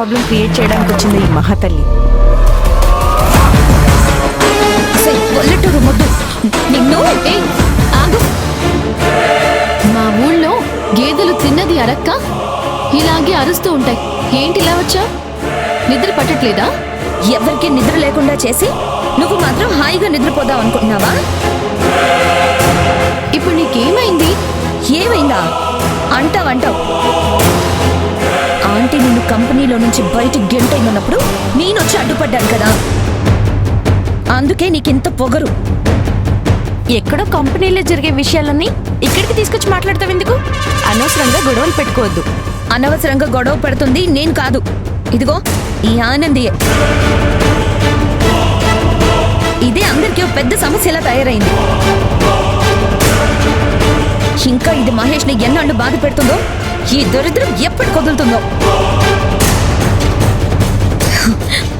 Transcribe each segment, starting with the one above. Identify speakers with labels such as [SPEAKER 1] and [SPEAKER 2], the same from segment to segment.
[SPEAKER 1] Problem create చేయడానికి వచ్చింది ఈ మహాతల్లి.
[SPEAKER 2] పల్లెటూరు మొద్దు నిన్ను.
[SPEAKER 3] ఆగు. మా ఊళ్ళో గేదెలు తిన్నది అరక్క ఇలాగే అరుస్తూ ఉంటాయి. ఏంటి ఇలా వచ్చా? నిద్ర పట్టట్లేదా?
[SPEAKER 2] ఎవరికి నిద్ర లేకుండా చేసి నువ్వు మాత్రం హాయిగా నిద్రపోదాం అనుకుంటున్నావా?
[SPEAKER 3] ఇప్పుడు నీకేమైంది?
[SPEAKER 2] ఏమైందా అంటావు. ఆంటీ నిన్ను కంపెనీలో నుంచి బయటికి గెంటైనప్పుడు నేనొచ్చి అడ్డుపడ్డాను కదా, అందుకే నీకింత పొగరు.
[SPEAKER 1] ఎక్కడో కంపెనీలో జరిగే విషయాలన్నీ ఇక్కడికి తీసుకొచ్చి మాట్లాడతావు ఎందుకు? అనవసరంగా గొడవలు పెట్టుకోవద్దు.
[SPEAKER 2] అనవసరంగా గొడవ పెడుతుంది నేను కాదు, ఇదిగో ఈ ఆనందియే. ఇదే అందరికీ ఒక పెద్ద సమస్యలా తయారైంది. ఇంకా ఇది మహేష్ ని ఎన్నాళ్ళు బాధ పెడుతుందో, ఈ దరిద్రం ఎప్పటి కొదులుతుందో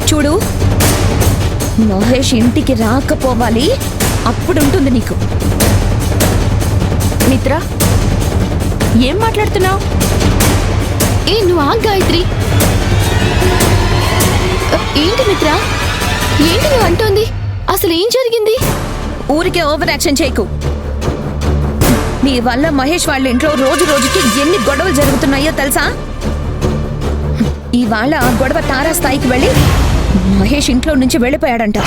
[SPEAKER 2] చూడు. మహేష్ ఇంటికి రాకపోవాలి, అప్పుడుంటుంది నీకు.
[SPEAKER 1] మిత్ర, ఏం మాట్లాడుతున్నావు?
[SPEAKER 3] నువ్వు ఆ గాయత్రి. ఏంటి మిత్ర, ఏంటి నువ్వు అంటోంది? అసలు ఏం జరిగింది?
[SPEAKER 2] ఊరికే ఓవర్ యాక్షన్ చేయకు. నీ వల్ల మహేష్ వాళ్ళ ఇంట్లో రోజు రోజుకి ఎన్ని గొడవలు జరుగుతున్నాయో తెలుసా? ఇవాళ ఆ గొడవ తారా స్థాయికి వెళ్ళి మహేష్ ఇంట్లో నుంచి వెళ్ళిపోయాడంట.